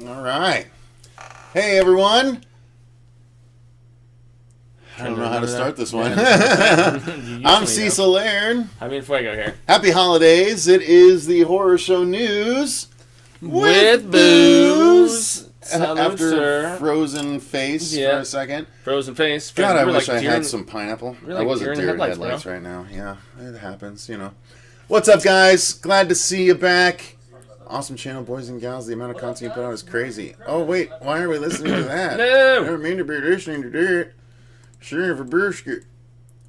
All right. Hey, everyone. I don't know how to start this one. I'm Cecil Laird. Jaime Fuego here. Happy holidays. It is the Horror Show News with booze. After frozen face for a second. Frozen face. God, I wish I had some pineapple. I wasn't deer in headlights bro. right now. Yeah, it happens, you know. What's up, guys? Glad to see you back. Awesome channel, boys and gals. The amount of content you put out is crazy. Oh, wait. Why are we listening to that? No. Never mean to be listening to that. Sure, for brisket.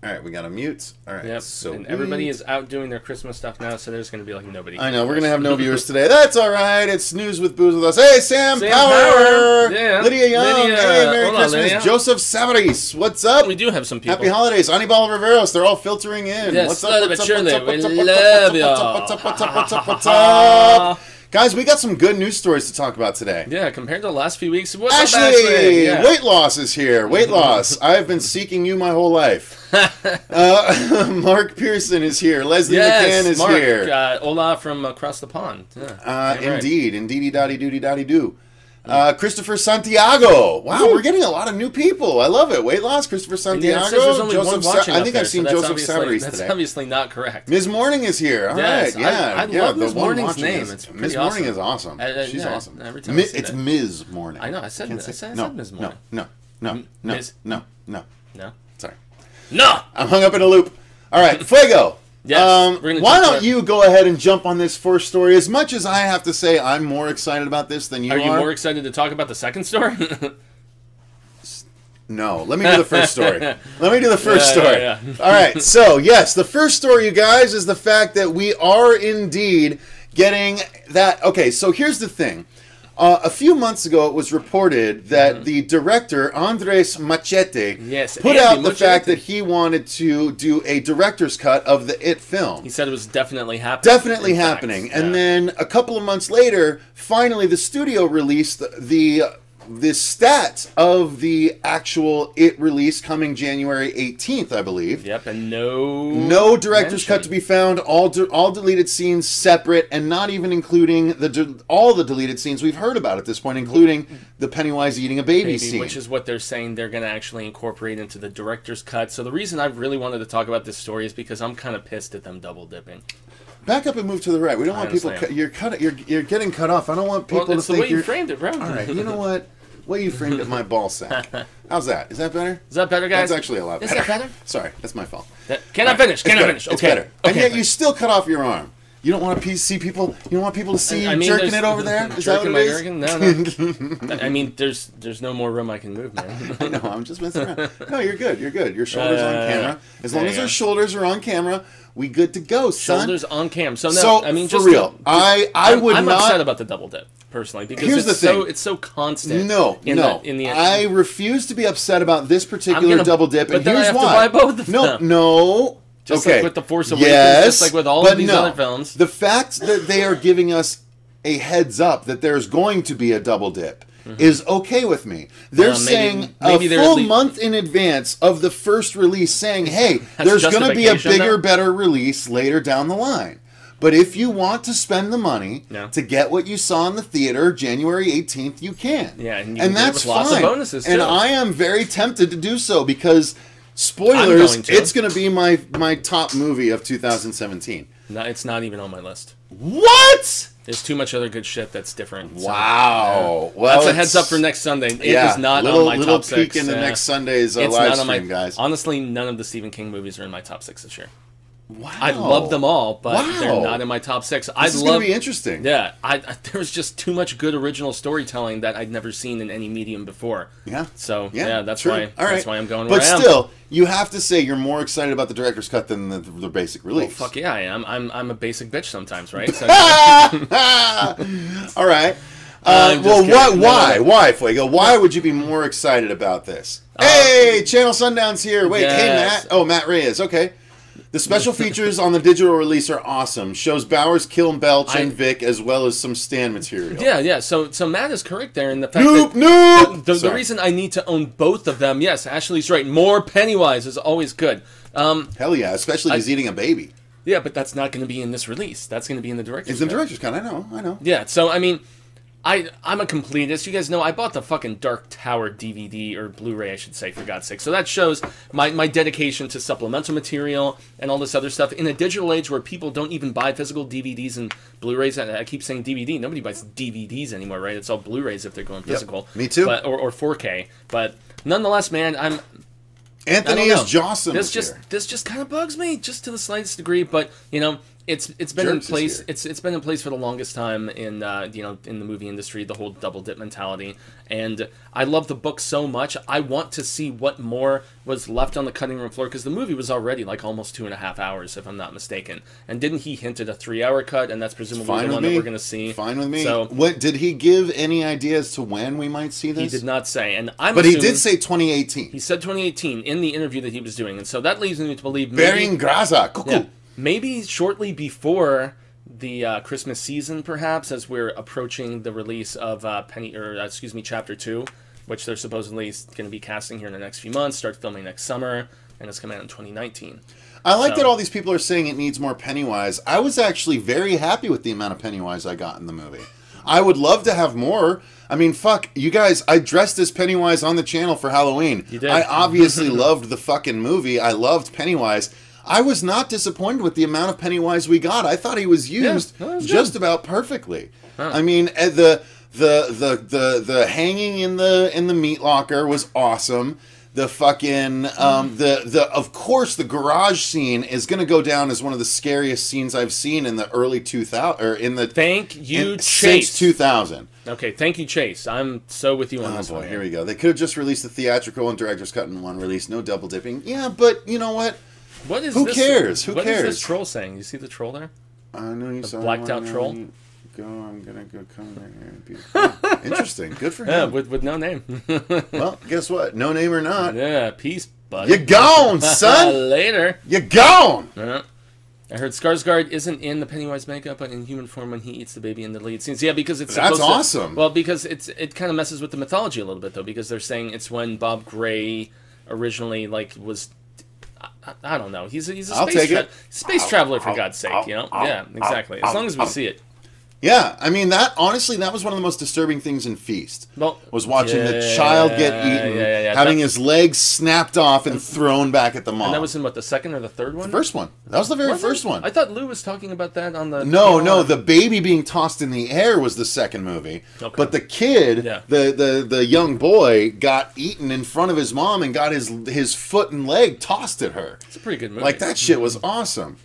All right, we got a mute. All right. Yep. So and everybody is out doing their Christmas stuff now, so there's going to be like nobody. I know. We're going to have no viewers today. That's all right. It's News with Booze with us. Hey, Sam Power. Yeah. Lydia Young. Lydia. Hey, Merry Hold Christmas. on, Lydia. Joseph Savaris. What's up? We do have some people. Happy holidays. Anibal Riveros. They're all filtering in. Yes, what's up? what's up? What's up? Guys, we got some good news stories to talk about today. Yeah, compared to the last few weeks. What's Ashley, up, Ashley? Yeah. Weight loss is here. Weight loss. I've been seeking you my whole life. Mark Pearson is here. Leslie McCann is Mark, here. Ola from across the pond. Yeah. Indeed. Indeedy dotty doody dotty doo. Kristopher Santiago. Wow, we're getting a lot of new people. I love it. Weight loss, Kristopher Santiago. It says there's only Joseph one watching I think I've seen Joseph Savaris today. That's obviously not correct. Ms. Morning is here. All yes, right, yeah. I love Ms. Morning's name. Ms. Morning is awesome. She's awesome. Every time it's Ms. Morning. I know. I said Ms. Morning. No. Sorry. No. I'm hung up in a loop. All right, Fuego. Yes, why don't you go ahead and jump on this first story? As much as I have to say I'm more excited about this than you are. Are you more excited to talk about the second story? No, let me do the first story. Let me do the first story. Yeah. All right, so yes, the first story, you guys, is the fact that we are indeed getting that. Okay, so here's the thing. A few months ago, it was reported that the director, Andres Machete, put out the fact that he wanted to do a director's cut of the It film. He said it was definitely happening. Definitely happening. And then a couple of months later, finally the studio released the stats of the actual It release coming January 18th, I believe. Yep, and no director's cut to be found. All deleted scenes separate, and not even including all the deleted scenes we've heard about at this point, including the Pennywise eating a baby scene, which is what they're saying they're going to actually incorporate into the director's cut. So the reason I really wanted to talk about this story is because I'm kind of pissed at them double dipping. Back up and move to the right. We don't want people. You're getting cut off. I don't want people to think the way you framed it, bro. All right, you know what? Way you framed it, my ball sack. How's that? Is that better? Is that better, guys? That's actually a lot better. Is that better? Sorry, that's my fault. Can I finish? Can I finish? It's better. And yet you still cut off your arm. You don't want to see people. You don't want people to see you jerking it over there. Is that what it is? No. I mean, there's no more room I can move, man. I know. I'm just messing around. No, you're good. You're good. Your shoulders on camera. As long as our shoulders are on camera, we good to go, son. Shoulders on cam. So no, I mean, for real, I would not. I'm upset about the double dip personally because it's so constant. No. I refuse to be upset about this particular double dip, and here's why. But then I have to buy both of them. No. Just like with The Force Awakens, just like with all of these other films. The fact that they are giving us a heads up that there's going to be a double dip is okay with me. They're saying maybe a full month in advance of the first release saying, hey, there's going to be a bigger, better release later down the line. But if you want to spend the money to get what you saw in the theater January 18th, you can. Yeah, and that's fine. Lots of bonuses too. And I am very tempted to do so because... Spoilers, it's going to be my top movie of 2017. No, it's not even on my list. What? There's too much other good shit that's different. Wow. Well, that's a heads up for next Sunday. It is not on my top 6. Little peek into next Sunday's live stream, guys. Honestly, none of the Stephen King movies are in my top 6 this year. Wow. I love them all, but they're not in my top 6. This is going to be interesting. Yeah. There was just too much good original storytelling that I'd never seen in any medium before. Yeah. So, that's why I'm going where I am. But still, you have to say you're more excited about the director's cut than the basic release. Well, fuck yeah, I am. I'm a basic bitch sometimes, right? So, all right. Why, Fuego? Why would you be more excited about this? Hey, Channel Sundown's here. Wait, hey, Matt. Oh, Matt Reyes. Okay. The special features on the digital release are awesome. Shows Bowers, Kiln, Belch, and Vic, as well as some Stan material. Yeah. So Matt is correct there in the fact that the reason I need to own both of them. Yes, Ashley's right. More Pennywise is always good. Hell yeah, especially he's eating a baby. Yeah, but that's not going to be in this release. That's going to be in the director's cut. It's in the director's cut. I know. Yeah. So I mean, I'm a completist. You guys know I bought the fucking Dark Tower DVD, or Blu-ray, I should say, for God's sake. So that shows my dedication to supplemental material and all this other stuff. In a digital age where people don't even buy physical DVDs and Blu-rays, I keep saying DVD. Nobody buys DVDs anymore, right? It's all Blu-rays if they're going physical. Yep, me too. Or 4K. But nonetheless, man, Anthony is Jocelyn. This just kind of bugs me, just to the slightest degree. But it's been in place. It's been in place for the longest time in in the movie industry. The whole double dip mentality, and I love the book so much. I want to see what more was left on the cutting room floor, because the movie was already like almost 2.5 hours, if I'm not mistaken. And didn't he hint at a 3-hour cut? And that's presumably the one that we're going to see. Fine with me. So, what did he give any idea as to when we might see this? He did not say, and but he did say 2018. He said 2018 in the interview that he was doing, and so that leads me to believe Bearing Graza. Yeah, maybe shortly before the Christmas season, perhaps, as we're approaching the release of Chapter 2, which they're supposedly going to be casting here in the next few months, start filming next summer, and it's coming out in 2019. I like that all these people are saying it needs more Pennywise. I was actually very happy with the amount of Pennywise I got in the movie. I would love to have more. I mean, fuck, you guys, I dressed as Pennywise on the channel for Halloween. You did. I obviously loved the fucking movie. I loved Pennywise. I was not disappointed with the amount of Pennywise we got. I thought he was used just about perfectly. Huh. I mean, the hanging in the meat locker was awesome. The fucking of course the garage scene is going to go down as one of the scariest scenes I've seen in the early 2000 or in the Chase since 2000. Okay, thank you, Chase. I'm so with you on this one. Here we go. They could have just released the theatrical and director's cut in one release, no double dipping. Yeah, but you know what? What is Who cares? Who cares? What is this troll saying? You see the troll there? I know you saw blacked out troll. I'm gonna go come in here. Interesting. Good for him. Yeah, with no name. Well, guess what? No name or not. Yeah, peace, buddy. You're gone, son. Later. You're gone. I heard Skarsgård isn't in the Pennywise makeup, but in human form when he eats the baby in the lead scenes. Yeah, because it's that's awesome. Well, because it kind of messes with the mythology a little bit, though, because they're saying it's when Bob Gray originally was. I don't know. He's a space traveler, for God's sake. Yeah, exactly. As long as we see it. Yeah, I mean that. Honestly, that was one of the most disturbing things in Feast. Was watching the child get eaten, having his legs snapped off and thrown back at the mom. And that was in what, the second or the third one? The first one. That was the very first one. I thought Lou was talking about that on the. No, the baby being tossed in the air was the second movie. Okay. But the kid, the young boy, got eaten in front of his mom and got his foot and leg tossed at her. It's a pretty good movie. Like that shit was awesome.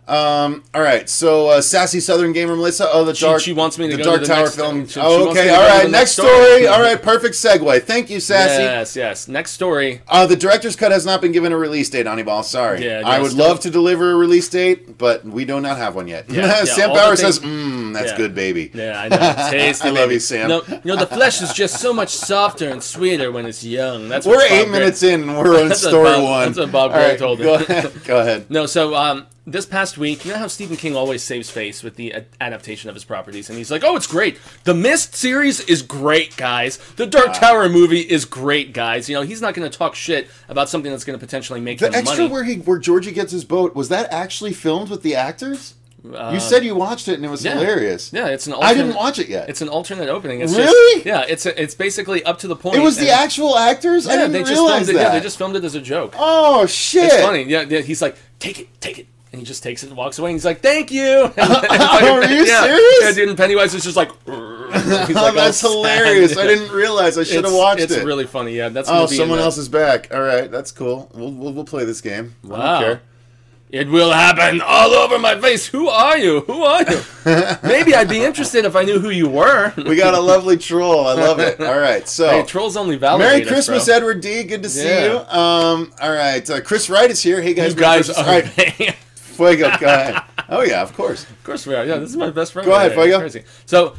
All right, so Sassy Southern Gamer Melissa. Oh, she wants me to go to the Dark next, Tower film. Okay, all right, next story. All right, perfect segue. Thank you, Sassy. Yes. Next story. The director's cut has not been given a release date, Honeyball. Sorry. Yeah, I would love to deliver a release date, but we do not have one yet. Sam Power says, that's good, baby. Yeah, I know. Tasty, I love you, Sam. No, the flesh is just so much softer and sweeter when it's young. That's we're 8 minutes in, and we're on story one. That's what Bob Gray told me. Go ahead. No, so this past week, you know how Stephen King always saves face with the adaptation of his properties, and he's like, "Oh, it's great. The Mist series is great, guys. The Dark Tower movie is great, guys." He's not going to talk shit about something that's going to potentially make him money. The extra where Georgie gets his boat, was that actually filmed with the actors? You said you watched it and it was hilarious. Yeah, it's an. I didn't watch it yet. It's an alternate opening. It's really? It's basically up to the point. It was the actual actors. I didn't realize that. Yeah, they just filmed it as a joke. Oh shit! It's funny. Yeah. He's like, take it. And he just takes it and walks away, and he's like, "Thank you." Are you serious? Yeah, dude. And Pennywise is just like, he's like, that's hilarious. I didn't realize. I should have watched it. It's really funny. Yeah, that's. Someone else is back. All right, that's cool. We'll play this game. Wow. I don't care. It will happen all over my face. Who are you? Maybe I'd be interested if I knew who you were. We got a lovely troll. I love it. All right, so hey, trolls only validate Merry Christmas, us, Edward D. Good to see you. All right, Chris Wright is here. Hey guys, you guys are. Right. Fuego, go ahead. Oh yeah, of course we are. Yeah, this is my best friend. Go ahead, Fuego. So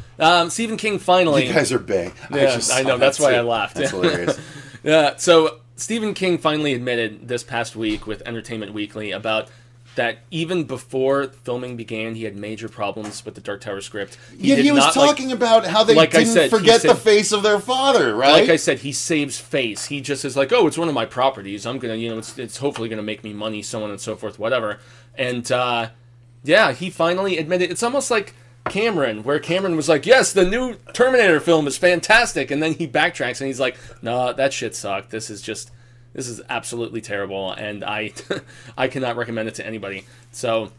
Stephen King finally. You guys are bae. Yeah, I know. That's why I laughed. That's hilarious. Yeah. So Stephen King finally admitted this past week with Entertainment Weekly about that even before filming began, he had major problems with the Dark Tower script. He was talking about how they didn't forget the face of their father, right? Like I said, he saves face. He just is like, "Oh, it's one of my properties. I'm gonna, it's hopefully gonna make me money, so on and so forth, whatever." And he finally admitted. It's almost like Cameron, where Cameron was like, yes, the new Terminator film is fantastic, and then he backtracks and he's like, no, that shit sucked. This is absolutely terrible, and I cannot recommend it to anybody. So,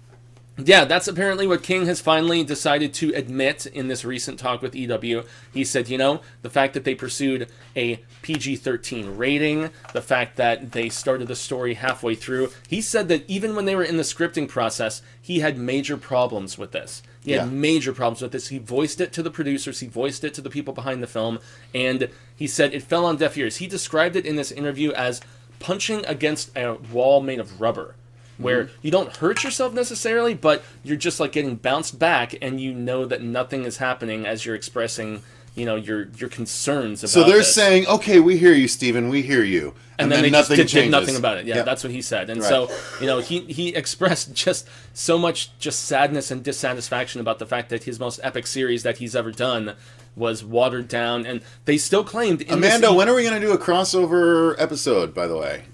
yeah, that's apparently what King has finally decided to admit in this recent talk with EW. He said, the fact that they pursued a PG-13 rating, the fact that they started the story halfway through, he said that even when they were in the scripting process, he had major problems with this. He had major problems with this. He voiced it to the producers. He voiced it to the people behind the film. And he said it fell on deaf ears. He described it in this interview as punching against a wall made of rubber, where you don't hurt yourself necessarily, but you're just like getting bounced back, and you know that nothing is happening as you're expressing, your concerns about So they're this. saying, okay, we hear you, Steven, we hear you. And then they nothing just did nothing about it. Yeah, Yep. that's what he said. And Right. so, he expressed just so much just sadness and dissatisfaction about the fact that his most epic series that he's ever done was watered down, and they still claimed... Amanda, when are we going to do a crossover episode, by the way?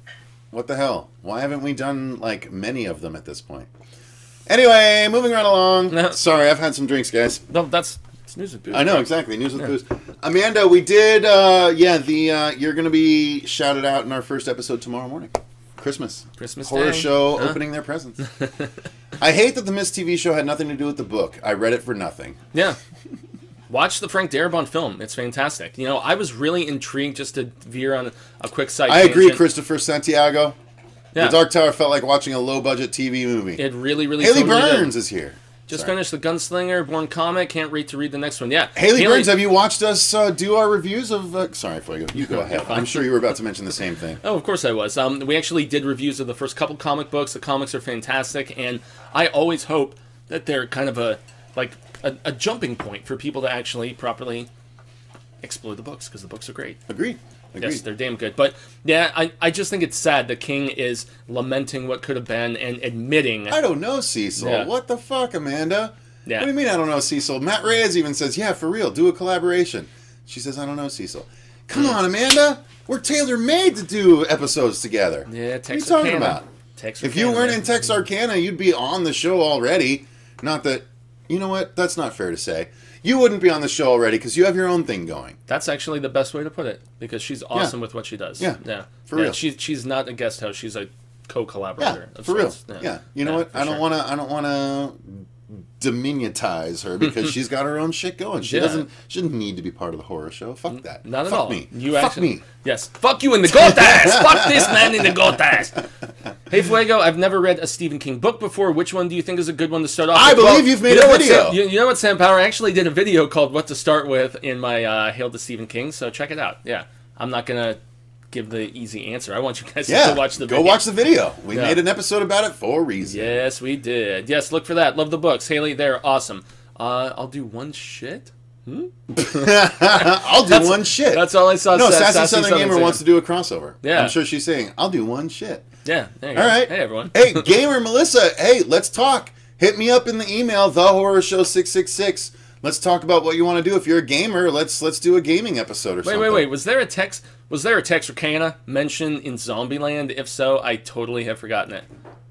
What the hell? Why haven't we done, many of them at this point? Anyway, moving right along. Sorry, I've had some drinks, guys. No, it's news with booze. I know, right? exactly. News with booze. Amanda, we did, you're going to be shouted out in our first episode tomorrow morning. Christmas Horror Day. show opening their presents. I hate that the Mist TV show had nothing to do with the book. I read it for nothing. Yeah. Watch the Frank Darabont film. It's fantastic. I was really intrigued, just to veer on a quick side I tangent. agree, Kristopher Santiago. Yeah. The Dark Tower felt like watching a low-budget TV movie. It really, really... Haley totally Burns did. is here. Just Sorry. finished The Gunslinger, Born Comic. Can't wait to read the next one. Yeah. Haley Burns, have you watched us do our reviews of... Sorry, Fuego. You go ahead. Fine. I'm sure you were about to mention the same thing. Oh, of course I was. We actually did reviews of the first couple comic books. The comics are fantastic, and I always hope that they're kind of a jumping point for people to actually properly explore the books, because the books are great. Agreed. Yes, they're damn good. But, yeah, I just think it's sad that King is lamenting what could have been and admitting... I don't know, Cecil. Yeah. What the fuck, Amanda? Yeah. What do you mean I don't know, Cecil? Matt Reyes even says, yeah, for real, do a collaboration. She says, I don't know, Cecil. Come on, Amanda. We're tailor-made to do episodes together. Yeah, What are you talking about? If you weren't in Texarkana, you'd be on the show already. Not that... You know what? That's not fair to say. You wouldn't be on the show already because you have your own thing going. That's actually the best way to put it, because she's awesome with what she does. Yeah, for real. She's not a guest host; she's a co-collaborator. Yeah, for real. Yeah, you know what? I don't want to diminutize her because she's got her own shit going. She shouldn't need to be part of the horror show. Fuck that. Not at Fuck all. Me. Fuck me. Yes. Fuck you in the gotas. Fuck this man in the gotas. Hey Fuego, I've never read a Stephen King book before. Which one do you think is a good one to start off with? I believe you've made a video. You know what, Sam Power? I actually did a video called "What to Start With" in my Hail to Stephen King. So check it out. Yeah, I'm not gonna give the easy answer. I want you guys to go watch the video. Go watch the video. We made an episode about it for a reason. Yes, we did. Yes, look for that. Love the books. Haley, they're awesome. I'll do one shit. I'll do one shit. That's all I saw. No, Sassy Southern Gamer wants to do a crossover. Yeah. I'm sure she's saying, I'll do one shit. Yeah. There you all go. right. Hey, everyone. Hey, Gamer Melissa. Hey, let's talk. Hit me up in the email, thehorrorshow666. Let's talk about what you want to do. If you're a gamer, let's do a gaming episode or something. Wait. Was there a Texarkana mentioned in Zombieland? If so, I totally have forgotten it.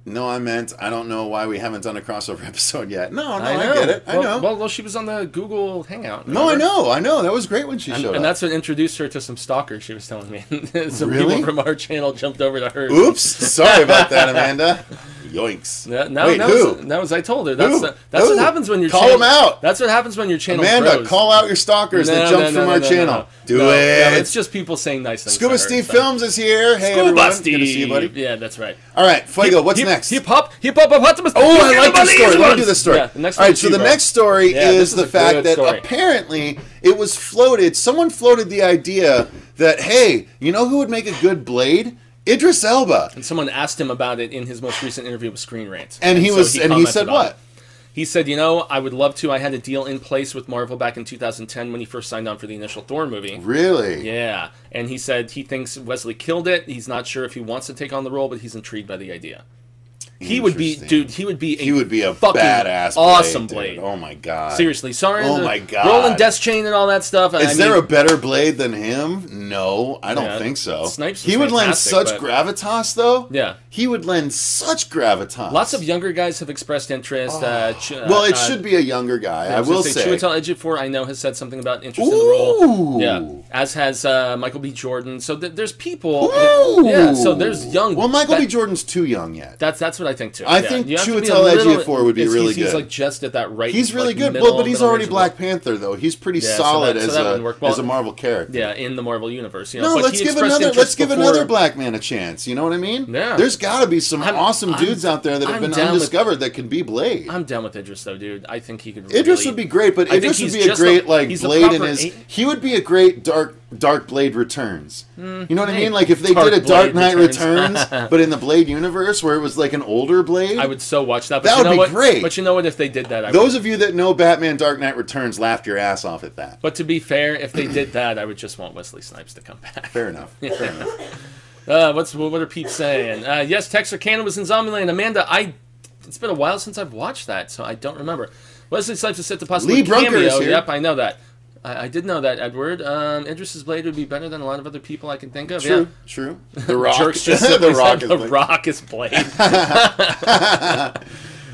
No, I meant I don't know why we haven't done a crossover episode yet. No, I get it. I know. Well, she was on the Google Hangout. Remember? No, I know. That was great when she showed up. And that's what introduced her to some stalkers, she was telling me. Some really? people from our channel jumped over to her. Oops. Sorry about that, Amanda. Yoinks. That was I told her. That's what happens when your Call channel... them out. That's what happens when your channel Amanda, grows. call out your stalkers that jumped from our channel. Do it. It's just people saying nice things. Scuba Steve Films is here. Hey, everyone. Good to see you, buddy. Yeah, that's right. All right, Fuego, what's next? Hip hop. Oh, I like this story. Let me do this story. Yeah, all right, so the next story is the fact that apparently it was floated. Someone floated the idea that, hey, you know who would make a good Blade? Idris Elba. And someone asked him about it in his most recent interview with Screen Rant. And he said what? He said, I would love to. I had a deal in place with Marvel back in 2010 when he first signed on for the initial Thor movie. Really? Yeah. And he said he thinks Wesley killed it. He's not sure if he wants to take on the role, but he's intrigued by the idea. He would be, dude. He would be a fucking badass, awesome Blade. Oh my god! Seriously, sorry. Oh my god! Rolling Death Chain and all that stuff. Is there a better Blade than him? No, I don't think so. Snipes. He would lend such gravitas, though. Yeah, he would lend such gravitas. Lots of younger guys have expressed interest. Well, it should be a younger guy. I will say. Chiwetel Ejiofor, I know, has said something about interest in the role. Yeah, as has Michael B. Jordan. So there's people. Yeah, so there's young. Well, Michael B. Jordan's too young yet. That's what I think too. I think Chiwetel Ejiofor would be really good. He's like just at that right. He's really good. Well, but he's already Black Panther though. He's pretty solid as a Marvel character. Yeah, in the Marvel universe. No, let's give another black man a chance. You know what I mean? Yeah. There's got to be some awesome dudes out there that have been undiscovered that could be Blade. I'm down with Idris though, dude. I think he could. Idris would be great, but Idris would be a great Blade in his. He would be a great Dark Blade Returns. You know what I mean? Like if they did a Dark Knight Returns, but in the Blade universe where it was like an older Blade. I would so watch that. That would be great. But you know what? If they did that, those of you that know Batman Dark Knight Returns laughed your ass off at that. But to be fair, if they did that, I would just want Wesley Snipes to come back. Fair enough. Fair enough. What are peeps saying? Yes, Texarkana was in Zombieland. Amanda, it's been a while since I've watched that, so I don't remember. Wesley Snipes is set to possibly cameo. Yep, I know that. I did know that, Edward. Idris's Blade would be better than a lot of other people I can think of. True. The Rock. Jerks just the Rock is Blade.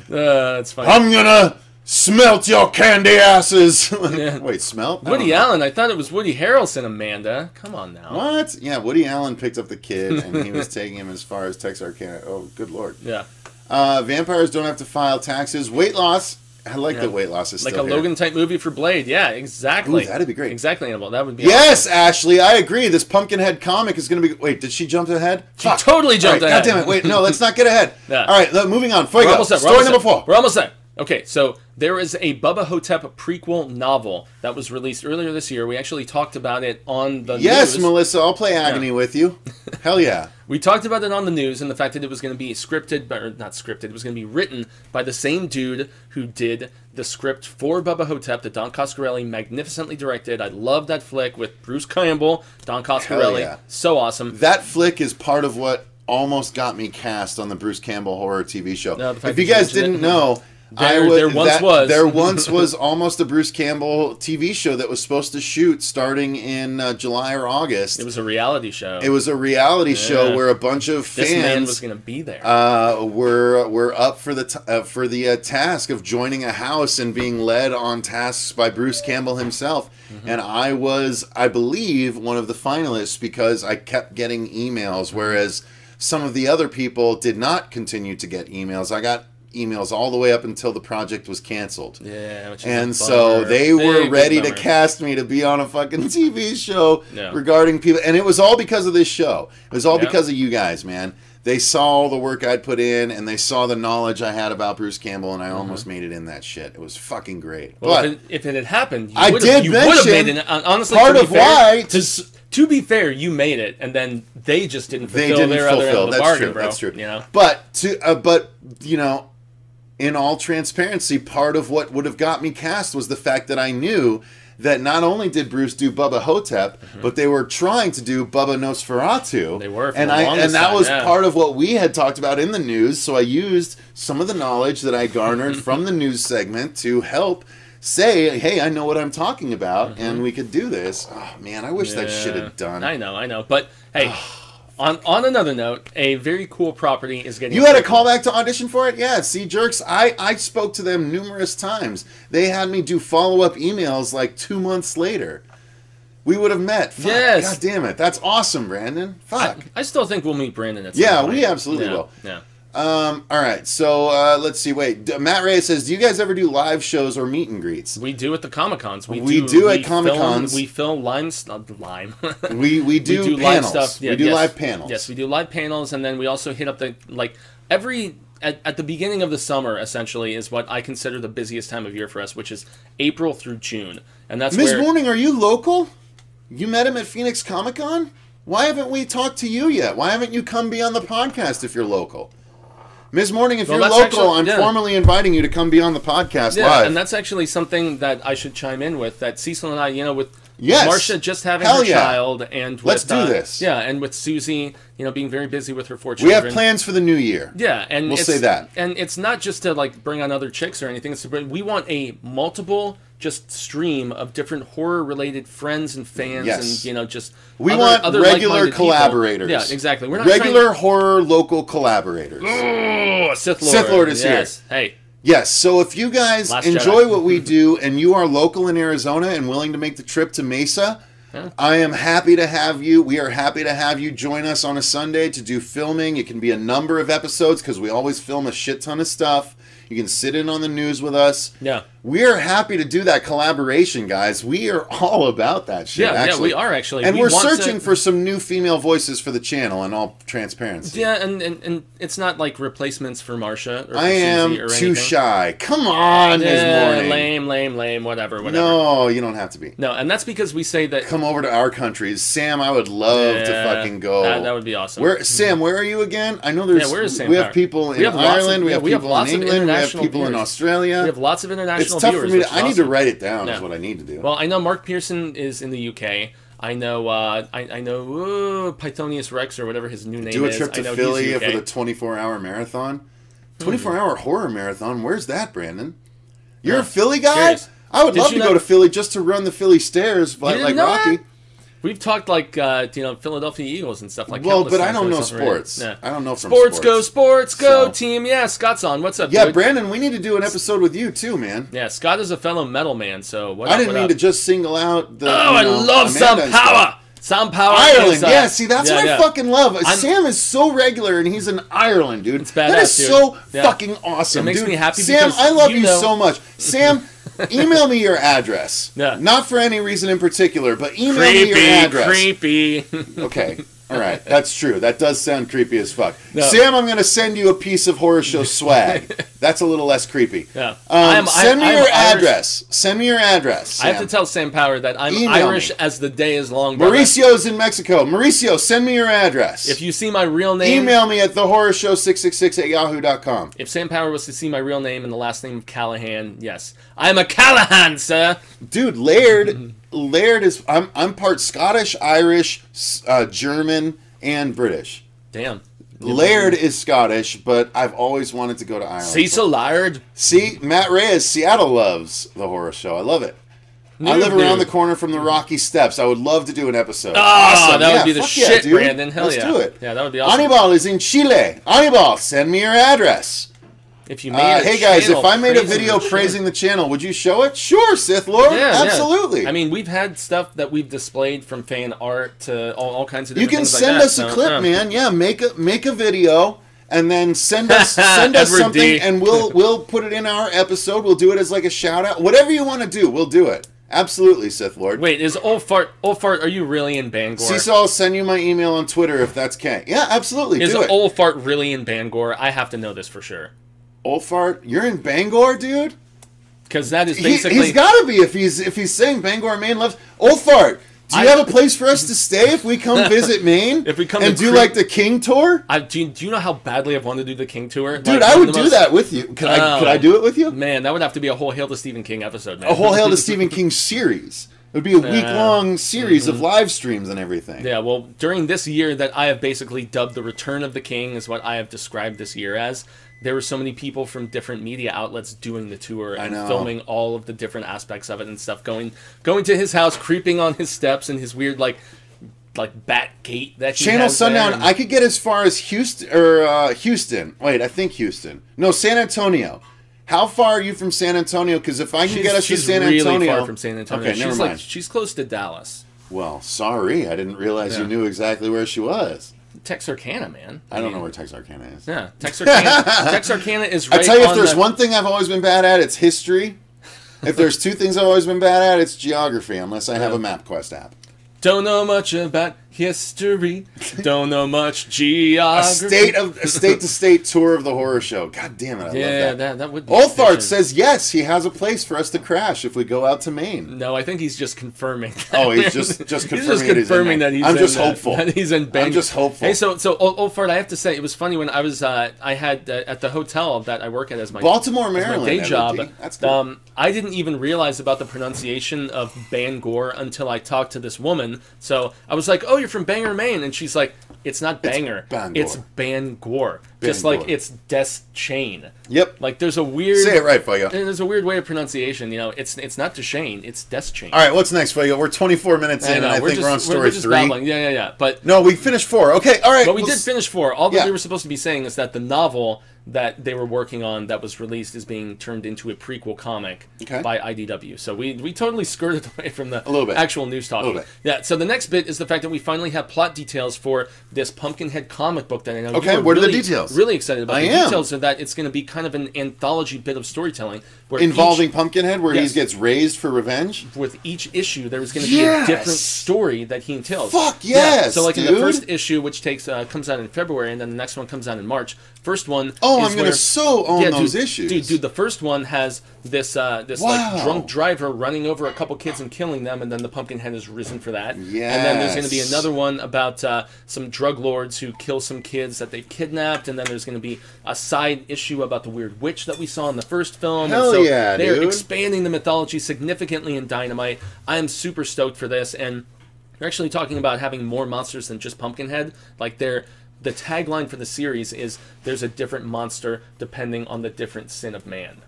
It's funny. I'm gonna smelt your candy asses. Wait, smelt? Woody Allen. I thought it was Woody Harrelson, Amanda. Come on now. What? Yeah, Woody Allen picked up the kid, and he was taking him as far as Texarkana. Oh, good lord. Yeah. Vampires don't have to file taxes. Weight loss. I like the weight loss is like still a Logan type movie for Blade. Yeah, exactly. Ooh, that'd be great. Exactly, Annabelle. That would be awesome. Ashley, I agree. This Pumpkinhead comic is going to be. Wait, did she jump ahead? She totally jumped ahead. God damn it! Wait, no, let's not get ahead. All right, moving on. Fuego. Story number 4. We're almost there. Okay, so there is a Bubba Hotep prequel novel that was released earlier this year. We actually talked about it on the news. Yes, Melissa, I'll play Agony with you. Hell yeah. We talked about it on the news and the fact that it was going to be scripted, or not scripted, it was going to be written by the same dude who did the script for Bubba Hotep that Don Coscarelli magnificently directed. I love that flick with Bruce Campbell, Don Coscarelli. Yeah. So awesome. That flick is part of what almost got me cast on the Bruce Campbell horror TV show. If you guys didn't know... There once was almost a Bruce Campbell TV show that was supposed to shoot starting in July or August. It was a reality show. It was a reality show where a bunch of fans. This man was going to be there. Were up for the task of joining a house and being led on tasks by Bruce Campbell himself. Mm-hmm. And I was, I believe, one of the finalists because I kept getting emails, whereas some of the other people did not continue to get emails. I got emails all the way up until the project was canceled. Yeah, and so they were ready to cast me to be on a fucking TV show regarding people, and it was all because of this show. It was all because of you guys, man. They saw all the work I'd put in, and they saw the knowledge I had about Bruce Campbell, and I almost made it in that shit. It was fucking great. Well, but if it had happened, you I would did have made it. Honestly, part of why. To be fair, you made it, and then they just didn't fulfill their other end of the bargain, bro. That's true. You know, but you know. In all transparency, part of what would have got me cast was the fact that I knew that not only did Bruce do Bubba Hotep, but they were trying to do Bubba Nosferatu. They were, and that was part of what we had talked about in the news. So I used some of the knowledge that I garnered from the news segment to help say, "Hey, I know what I'm talking about, and we could do this." Oh man, I wish that shit had done. I know, but hey. On another note, a very cool property is getting... You had a callback to audition for it? Yeah, see, Jerks, I spoke to them numerous times. They had me do follow-up emails like 2 months later. We would have met. Fuck, yes. God damn it. That's awesome, Brandon. Fuck. I still think we'll meet Brandon at some point. We absolutely will. Yeah. All right, so let's see. Wait, Matt Reyes says, do you guys ever do live shows or meet and greets? We do at the Comic-Cons. We do at Comic-Cons. We film lime. we do panels. Live stuff. Yeah, we do live panels. Yes, we do live panels, and then we also hit up the, at the beginning of the summer, essentially, is what I consider the busiest time of year for us, which is April through June. And that's Ms. Morning, are you local? You met him at Phoenix Comic-Con? Why haven't we talked to you yet? Why haven't you come be on the podcast if you're local? Ms. Morning, if you're local, I'm formally inviting you to come be on the podcast live. And that's actually something that I should chime in with, that Cecil and I, with Yes. Marcia just having her child, and with, let's do this. Yeah, and with Susie, being very busy with her 4 children. children. We have plans for the new year. Yeah, and we'll say that. And it's not just to like bring on other chicks or anything. It's we want a multiple just stream of different horror-related friends and fans, and just we want other regular collaborators. People. Yeah, exactly. We're not regular horror local collaborators. Oh, Sith Lord. Sith Lord is here. Hey. Yes, so if you guys enjoy what we do and you are local in Arizona and willing to make the trip to Mesa, I am happy to have you. We are happy to have you join us on a Sunday to do filming. It can be a number of episodes because we always film a shit ton of stuff. You can sit in on the news with us. Yeah. We are happy to do that collaboration, guys. We are all about that shit, actually. Yeah, we are, actually. And we're searching for some new female voices for the channel, in all transparency. Yeah, and it's not like replacements for Marcia or for I am Susie or too anything. shy. Come on, this morning. Lame, whatever. No, you don't have to be. No, and that's because we say that... Come over to our countries. Sam, I would love to fucking go. That would be awesome. Sam, where are you again? I know there's... where is Sam we have people in Ireland, we have people in England, we have people in Australia. We have lots of international viewers. It's tough for me to... I need to write it down is what I need to do. Well, I know Mark Pearson is in the UK. I know Pythonius Rex or whatever his new name is. Do a trip to Philly for the 24-hour marathon. 24-hour horror marathon. Where's that, Brandon? You're a Philly guy? Curious. I would love to go to Philly just to run the Philly stairs like Rocky. That? We've talked like Philadelphia Eagles and stuff like that. Well, but I don't know sports. Yeah. I don't know from sports. Sports go, team. Yeah, Scott's on. What's up, Yeah, dude? Brandon, we need to do an episode with you too, man. Yeah, Scott is a fellow metal man, so what I didn't mean to just single out the I love some power. Some power. Ireland, see, that's what I fucking love. Sam is so regular, and he's in Ireland, dude. It's badass, that is so fucking awesome. It makes me happy. Sam, I love you so much. Sam, email me your address. Yeah. Not for any reason in particular, but email me your address. Creepy. Okay. All right, that's true. That does sound creepy as fuck. No. Sam, I'm going to send you a piece of horror show swag. That's a little less creepy. Yeah. Send me your address. Send me your address, Sam. I have to tell Sam Power that I'm Irish as the day is long. Brother. Mauricio's in Mexico. Mauricio, send me your address. If you see my real name... Email me at thehorrorshow666@yahoo.com. If Sam Power was to see my real name and the last name of Callahan, yes. I'm a Callahan, sir! Dude, Laird is... I'm part Scottish, Irish, German, and British. Damn. Laird is Scottish, but I've always wanted to go to Ireland. Cecil Laird. See, Matt Reyes, Seattle loves the horror show. I love it. I live around the corner from the Rocky Steps. I would love to do an episode. Oh, awesome. That would be the shit, Brandon. Hell Let's do it. Yeah, that would be awesome. Anibal is in Chile. Anibal, send me your address. If you made hey guys, if I made a video praising the channel, would you show it? Sure, Sith Lord. Yeah, absolutely. I mean, we've had stuff that we've displayed from fan art to all kinds of different things like that. You can send us a clip, man. Yeah, make a video and then send us something, and we'll put it in our episode. We'll do it as like a shout out. Whatever you want to do, we'll do it. Absolutely, Sith Lord. Wait, is Old Fart, are you really in Bangor? Cecil, I'll send you my email on Twitter if that's K. Yeah, absolutely. Is Old Fart really in Bangor? I have to know this for sure. Old Fart, you're in Bangor, dude? Because that is basically... He's got to be if he's saying Bangor, Maine loves... Old Fart, do you have a place for us to stay if we come visit Maine? If we come and do like the King tour? Do you know how badly I've wanted to do the King tour? Dude, I would do that with you. Could I do it with you? Man, that would have to be a whole Hail to Stephen King episode, man. A whole Hail to Stephen King series. It would be a week-long series of live streams and everything. Yeah, well, during this year that I have basically dubbed the Return of the King is what I have described this year as, there were so many people from different media outlets doing the tour and filming all of the different aspects of it and stuff, going to his house, creeping on his steps and his weird, like bat gate that he Channel has Sundown, I could get as far as Houston. Wait, I think Houston. No, San Antonio. How far are you from San Antonio? Because if I can get us to San Antonio... She's really far from San Antonio. Okay, never mind. She's close to Dallas. Well, sorry. I didn't realize you knew exactly where she was. Texarkana, man. I don't know where Texarkana is. Yeah, Texarkana is right on I tell you, if there's one thing I've always been bad at, it's history. If there's two things I've always been bad at, it's geography, unless I have a MapQuest app. Don't know much about history, don't know much geography. A state-to-state tour of the horror show. God damn it, I love that. That would be Olfart says yes, he has a place for us to crash if we go out to Maine. No, I think he's just confirming. Oh, he's just confirming, he's just confirming that he's I'm just hopeful. That he's in Bangor. I'm just hopeful. Hey, so Olfart, I have to say, it was funny when I was, I had, at the hotel that I work at as my Baltimore, Maryland, my day job. That's cool. I didn't even realize about the pronunciation of Bangor until I talked to this woman. So I was like, "Oh, you're from Bangor, Maine," and she's like, "It's not Bangor, it's Bangor, just like it's Des Chain." Yep. Like there's a weird. Say it right, Fuego. There's a weird way of pronunciation. You know, it's not Deschane, it's Des Chain. All right, what's next, Fuego? We're 24 minutes in, and I think we're on story 3. Babbling. Yeah. But no, we finished 4. Okay, all right. But we did finish 4. All that we were supposed to be saying is that the novel that they were working on that was released is being turned into a prequel comic by IDW. So we totally skirted away from the actual news talking. A little bit. Yeah, so the next bit is the fact that we finally have plot details for this Pumpkinhead comic book that I know what are the details? Really excited about. The details are that it's going to be kind of an anthology bit of storytelling. Where involving Pumpkinhead, where he gets raised for revenge? With each issue, there's going to be a different story that he entails. Fuck yes, yeah. So like dude. in the first issue, which comes out in February, and then the next one comes out in March. First one I'm going to own those issues. Dude, the first one has this like drunk driver running over a couple kids and killing them, and then the Pumpkinhead is risen for that. Yes. And then there's going to be another one about some drug lords who kill some kids that they've kidnapped, and then there's going to be a side issue about the weird witch that we saw in the first film. Hell and so yeah, they're dude. expanding the mythology significantly in Dynamite. I am super stoked for this, and they're actually talking about having more monsters than just Pumpkinhead. Like the tagline for the series is there's a different monster depending on the different sin of man.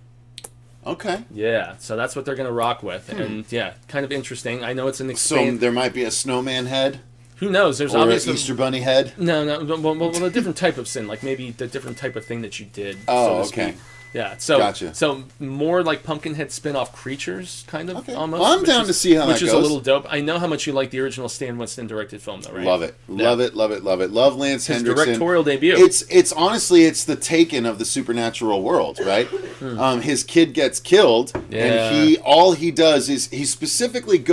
Okay. Yeah, so that's what they're going to rock with. And yeah, kind of interesting. I know it's an So there might be a snowman head? Who knows? There's or obviously an Easter bunny head? No, well, a different type of sin, like maybe the different type of thing that you did. Oh, so to okay. speak. Yeah, so gotcha. So more like Pumpkinhead spin-off creatures, kind of, almost. Well, I'm down to see how that goes. Which is a little dope. I know how much you like the original Stan Winston directed film, though, right? Love it. Love it. Love Lance His Henriksen. directorial debut. It's honestly, it's the Taken of the supernatural world, right? His kid gets killed, and all he does is he specifically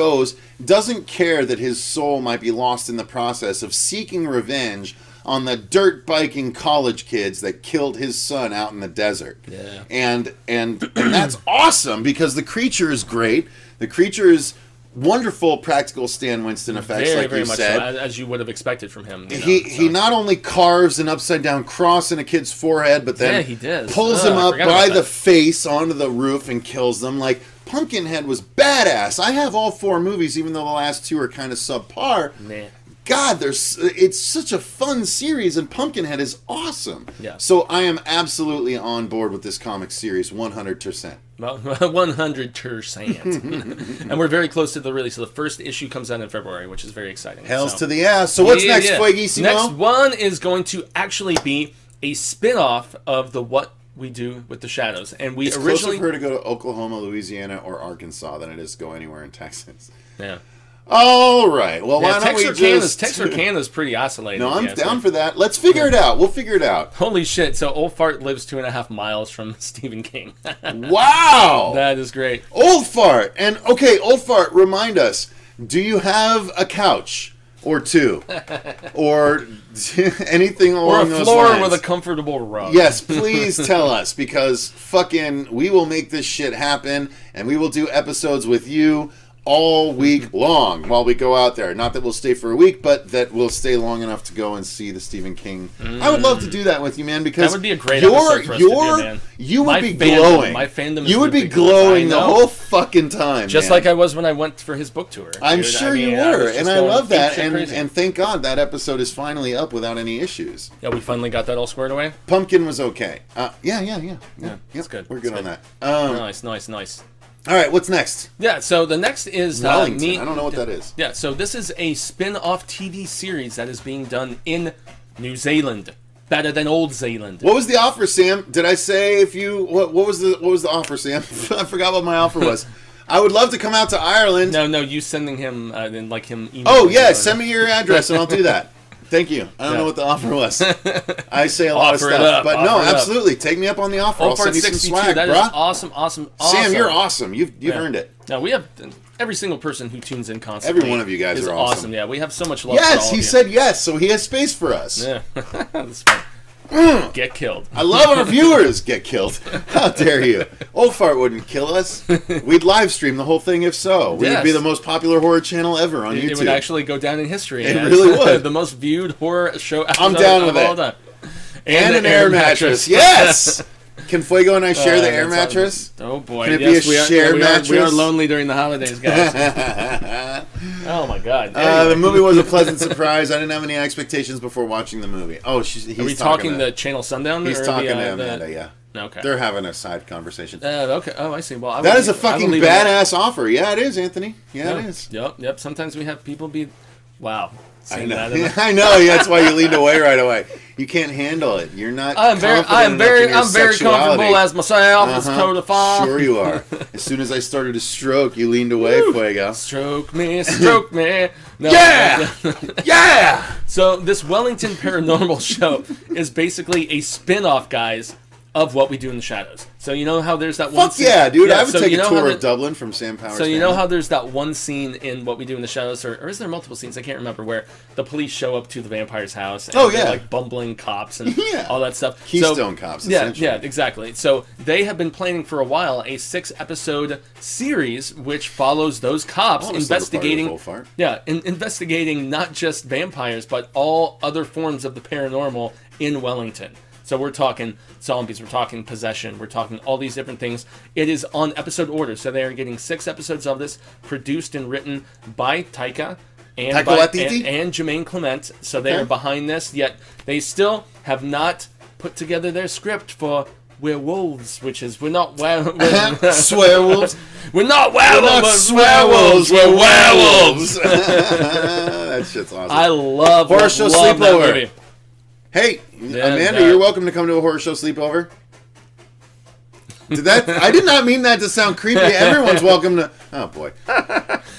doesn't care that his soul might be lost in the process of seeking revenge on the dirt biking college kids that killed his son out in the desert. Yeah. And that's awesome because the creature is great. The creature is wonderful practical Stan Winston effects, very, like very you much said. so, as you would have expected from him. He not only carves an upside down cross in a kid's forehead, but then he does. pulls him up by the face onto the roof and kills them. Like, Pumpkinhead was badass. I have all 4 movies, even though the last 2 are kind of subpar. Nah. God, it's such a fun series, and Pumpkinhead is awesome. Yeah. So I am absolutely on board with this comic series, 100%. Well, 100%. And we're very close to the release. So the first issue comes out in February, which is very exciting. Hells to the ass. So what's next, Fueguísimo? Next one is going to actually be a spin-off of the What We Do with the Shadows. And we originally closer for her to go to Oklahoma, Louisiana, or Arkansas than it is to go anywhere in Texas. Yeah. All right. Well, why don't we just... Texarkana's pretty isolated. No, I'm down for that. Let's figure it out. We'll figure it out. Holy shit. So Old Fart lives 2.5 miles from Stephen King. Wow. That is great. Old Fart. And, okay, Old Fart, remind us, do you have a couch? Or 2? Or anything along those lines? Or a floor with a comfortable rug. Yes, please tell us, because fucking we will make this shit happen, and we will do episodes with you all week long while we go out there. Not that we'll stay for a week, but that we'll stay long enough to go and see the Stephen King. I would love to do that with you, man, because that would be a great episode for us to do, man. You would be glowing. My fandom is you would be glowing the whole fucking time, just like I was when I went for his book tour. I'm sure you were, and I love that, and thank God that episode is finally up without any issues. Yeah, we finally got that all squared away. Pumpkin was okay. Yeah. That's good. We're good on that. Nice. All right, what's next? Yeah, so the next is Wellington. I don't know what that is. Yeah, so this is a spin-off TV series that is being done in New Zealand. Better than Old Zealand. What was the offer, Sam? Did I say if you what was the offer, Sam? I forgot what my offer was. I would love to come out to Ireland. No, you sending him like him email. Oh yeah, send me your address and I'll do that. Thank you. I don't know what the offer was. I say a lot of stuff, but no, absolutely. Take me up on the offer. I'll send you some swag, that bruh. Is awesome. Sam, you're awesome. You've earned it. No, we have every single person who tunes in constantly. Every one of you guys is are awesome. Yeah, we have so much love. Yes, he said yes, so he has space for us. Yeah, that's fun. Get killed. I love our viewers get killed. How dare you? Old Fart wouldn't kill us. We'd live stream the whole thing if so. We would be the most popular horror channel ever on YouTube. It would actually go down in history. It really would. The most viewed horror show I'm down with all it. time. And an air mattress. Yes! Can Fuego and I share the air mattress? Oh boy. Can it be a shared mattress? We are lonely during the holidays, guys. Oh my god. The movie was a pleasant surprise. I didn't have any expectations before watching the movie. Oh, he's Are we talking the Channel Sundown? He's talking to Amanda, yeah. Okay. They're having a side conversation. Okay. Oh, I see. Well, that is a fucking badass offer. Yeah, it is, Anthony. Yeah, it is. Yep. Sometimes we have people be... Wow. I know. I know. That's why you leaned away right away. You can't handle it. You're not. I'm very comfortable as myself. It's codified. Sure you are. As soon as I started to stroke, you leaned away, Fuego. Stroke me. No, yeah. So this Wellington Paranormal show is basically a spin-off, guys, of What We Do in the Shadows. So you know how there's that one scene? Yeah, dude. I would take a tour of Dublin from Sam Powers. So you know how there's that one scene in What We Do in the Shadows, or is there multiple scenes? I can't remember, where the police show up to the vampire's house and they're like bumbling cops and all that stuff. Keystone cops, essentially. Yeah, exactly. So they have been planning for a while a 6-episode series which follows those cops investigating investigating not just vampires but all other forms of the paranormal in Wellington. So we're talking zombies, we're talking possession, we're talking all these different things. It is on episode order, so they are getting 6 episodes of this, produced and written by Taika and Jermaine Clement. So they are behind this, yet they still have not put together their script for werewolves, which is we're not swearwolves. We're not werewolves. We're werewolves. That shit's awesome. I love Horror Show Sleepover. Movie. Hey, Amanda, you're welcome to come to a horror show sleepover. I did not mean that to sound creepy. Everyone's welcome to... Oh, boy.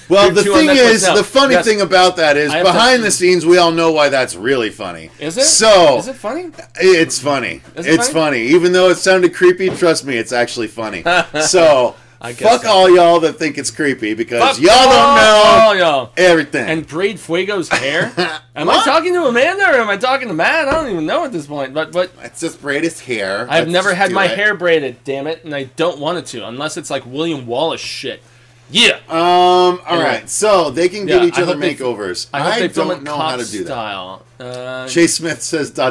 Well, the thing is, the funny thing about that is, behind the scenes, we all know why that's really funny. Is it? So, is it funny? It's funny. It's funny. Even though it sounded creepy, trust me, it's actually funny. So... Fuck all y'all that think it's creepy because y'all don't know everything. And braid Fuego's hair? Am I talking to Amanda or am I talking to Matt? I don't even know at this point. But it's just braid his hair. I've never had my hair braided, damn it, and I don't want it to unless it's like William Wallace shit. Yeah. All right. So they can give each other makeovers. I don't know how to do that. Chase Smith says ... I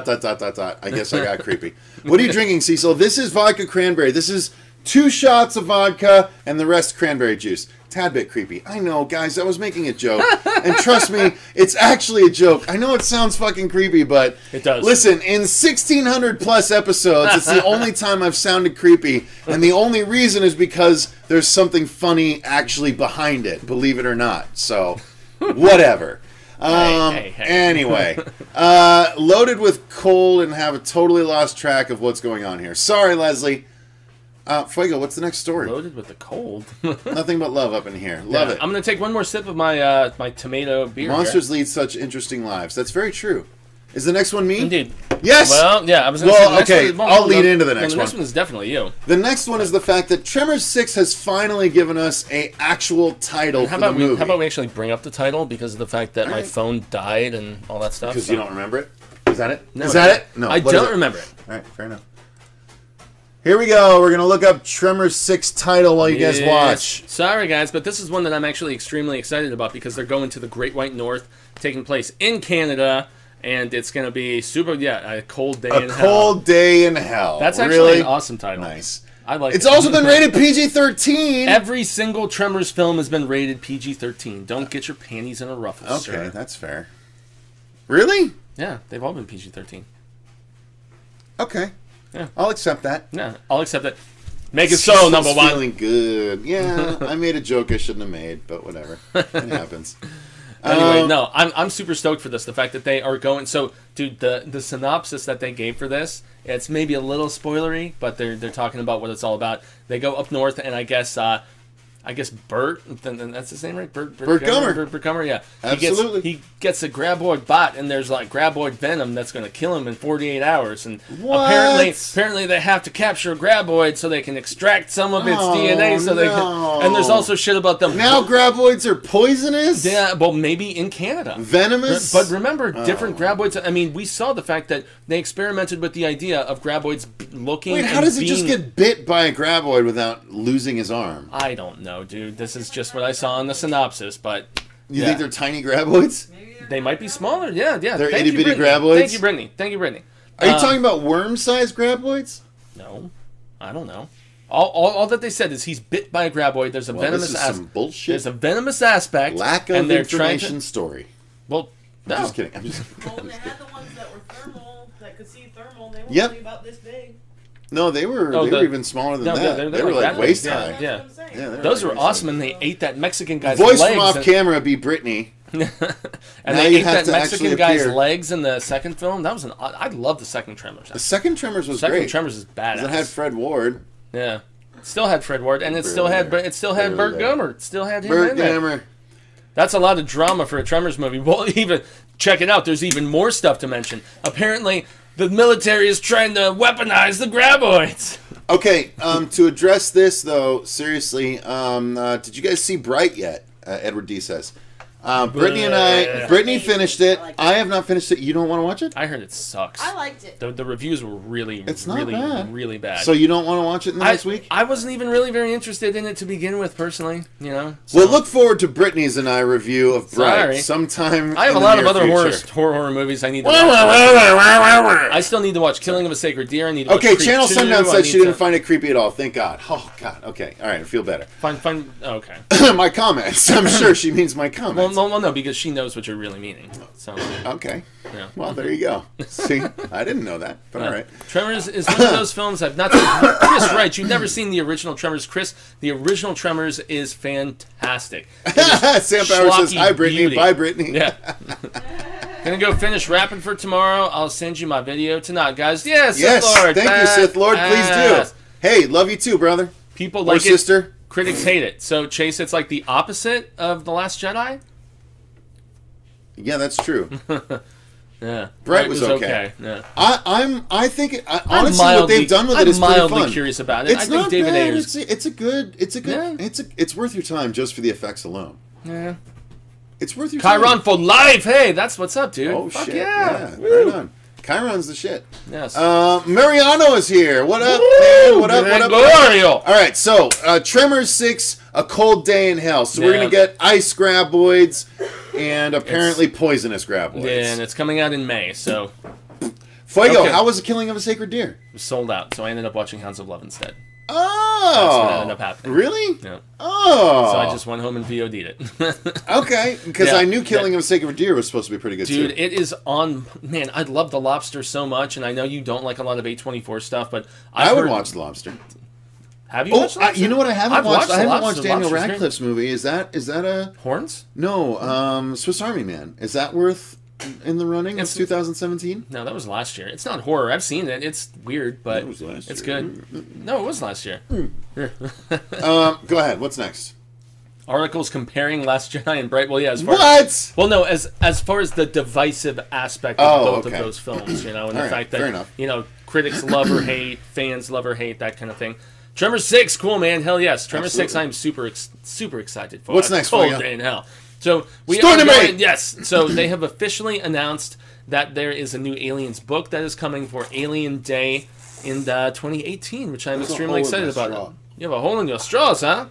guess I got creepy. What are you drinking, Cecil? This is vodka cranberry. This is 2 shots of vodka and the rest cranberry juice. Tad bit creepy. I know, guys, I was making a joke. And trust me, it's actually a joke. I know it sounds fucking creepy, but... It does. Listen, in 1,600 plus episodes, it's the only time I've sounded creepy. And the only reason is because there's something funny actually behind it, believe it or not. So, whatever. Anyway, loaded with cold and have a totally lost track of what's going on here. Sorry, Leslie. Fuego, what's the next story? Loaded with the cold. Nothing but love up in here. Love it. I'm going to take one more sip of my my tomato beer. Monsters lead such interesting lives. That's very true. Is the next one me? Indeed. Yes! Well, yeah, I was going to say the next one. I'll lead into the next one. The next one is definitely you. The next one is the fact that Tremors 6 has finally given us an actual title for the movie. How about we actually bring up the title because of the fact that my phone died and all that stuff? Because you don't remember it? Is that it? No, is that it? No. I don't remember it. All right, fair enough. Here we go. We're going to look up Tremors 6 title while you guys watch. Sorry, guys, but this is one that I'm actually extremely excited about because they're going to the Great White North, taking place in Canada, and it's going to be a cold day in hell. A cold day in hell. That's actually an awesome title. Nice. I like it. It's also been rated PG-13. Every single Tremors film has been rated PG-13. Don't get your panties in a ruffle, sir. Okay, that's fair. Really? Yeah, they've all been PG-13. Okay. Yeah. I'll accept that. Yeah, I'll accept it. Make it so, number one. Feeling good. Yeah, I made a joke I shouldn't have made, but whatever. It happens. Anyway, no, I'm super stoked for this. The fact that they are going... So, dude, the synopsis that they gave for this, it's maybe a little spoilery, but they're talking about what it's all about. They go up north, and I guess I guess Bert, then that's his name, right? Bert Gummer. Bert Gummer, yeah. Absolutely. He gets a graboid bot, and there's like graboid venom that's going to kill him in 48 hours. And apparently they have to capture a graboid so they can extract some of its DNA. So they can, and there's also shit about them. Now graboids are poisonous? Yeah, well, maybe in Canada. Venomous? But remember, different graboids. I mean, we saw the fact that they experimented with the idea of graboids looking. Wait, how does it just get bit by a graboid without losing his arm? I don't know. Dude, this is just what I saw in the synopsis, but you think they're tiny graboids? They might be smaller. Yeah. They're itty bitty graboids. Thank you, Brittany. Are you talking about worm-sized graboids? No, I don't know. All that they said is he's bit by a graboid. There's a venomous aspect. Some bullshit. There's a venomous aspect. Lack of information story. Well, no. I'm just kidding. Well, they had the ones that were thermal, that could see thermal. And they were only about this big. No, they were even smaller than that. They were like waist high. Yeah. Those were awesome, and they ate that Mexican guy's legs. Voice from off camera be Brittany. And they ate that Mexican guy's legs in the second film. That was I love the second Tremors. The second Tremors was great. Second Tremors is badass. It had Fred Ward. Yeah. Still had Fred Ward, and it still had Bert Gummer. It still had him in there. Gummer. That's a lot of drama for a Tremors movie. Well, even check it out. There's even more stuff to mention. Apparently, the military is trying to weaponize the graboids. Okay, to address this, though, seriously, did you guys see Bright yet? Edward D says. Brittany finished it. I have not finished it. You don't want to watch it? I heard it sucks. I liked it. The reviews were really bad. So you don't want to watch it next week? I wasn't even really very interested in it to begin with, personally. You know. So. Well, look forward to Brittany's and I review of Bright sometime. I have a lot of other horror movies I need to watch. I still need to watch Killing of a Sacred Deer. I need to watch Creep Channel 2. Sundown said she didn't find it creepy at all. Thank God. Oh God. Okay. All right. I feel better. Fine. Okay. My comments. I'm sure she means my comments. Well, no, because she knows what you're really meaning. So okay. Yeah. Well, there you go. See, I didn't know that, but all right. Tremors is one of those films I've not seen. Chris, right? You've never seen the original Tremors, Chris. The original Tremors is fantastic. Sam Power says, "Hi, Brittany. Beauty. Bye, Brittany." Yeah. Gonna go finish rapping for tomorrow. I'll send you my video tonight, guys. Yes, Sith Lord. Thank you, Sith Lord. Please do. Hey, love you too, brother. People like sister. It. Critics hate it. So, Chase, it's like the opposite of The Last Jedi? Yeah, that's true. Yeah. Bright was okay. Yeah. I think honestly what they've done with it is pretty fun. I'm mildly curious about it. It's I think not David bad. Ayers. It's worth your time just for the effects alone. Yeah. It's worth your time. Chiron for life. Hey, that's what's up, dude. Oh Fuck shit. Yeah. Right on. Chiron's the shit. Yes. Mariano is here. What up, man? What up? All right, so Tremors 6, A Cold Day in Hell. So we're gonna get ice graboids and apparently poisonous graboids. Yeah, and it's coming out in May. So. Fuego, how was The Killing of a Sacred Deer? It was sold out, so I ended up watching Hounds of Love instead. Oh, that's what ended up happening. Really? Yeah. Oh, so I just went home and VOD'd it. Okay, because I knew Killing of a Sacred Deer was supposed to be pretty good Dude, too. it is on. Man, I love The Lobster so much, and I know you don't like a lot of A24 stuff, but I would watch The Lobster. Have you watched The Lobster? You know what I haven't watched? I haven't watched Daniel Lobster's Radcliffe's movie. Is that a Horns? No, Swiss Army Man. Is that worth in the running? It's 2017. No, that was last year. It's not horror. I've seen it. It's weird, but it's good. No, it was last year. Go ahead. What's next? Articles comparing Last Jedi and Bright. Well, yeah. As far as the divisive aspect of both of those films, and the fact that critics love or hate, fans love or hate, that kind of thing. Tremors 6, cool, man. Hell yes. Tremors 6, I'm super excited for. What's next? Cold day in hell. So we are going, yes. So they have officially announced that there is a new Aliens book that is coming for Alien Day in 2018, which I'm extremely excited about. You have a hole in your straws, huh?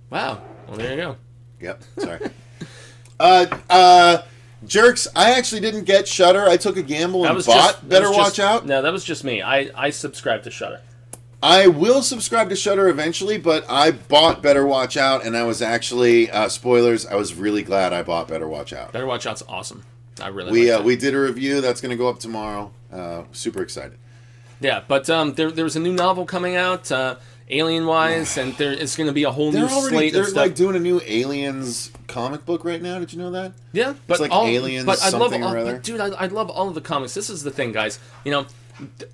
Wow. Well, there you go. Yep. Sorry. Jerks, I actually didn't get Shudder. I took a gamble and bought Better Watch Out. No, that was just me. I subscribed to Shudder. I will subscribe to Shudder eventually, but I bought Better Watch Out, and I was actually, spoilers, I was really glad I bought Better Watch Out. Better Watch Out's awesome. I really liked it. We did a review. That's going to go up tomorrow. Super excited. Yeah, but there was a new novel coming out, Alien-wise, and it's going to be a whole new slate of stuff. They're like doing a new Aliens comic book right now. Did you know that? Yeah. But it's like Aliens something or other. Dude, I love all of the comics. This is the thing, guys.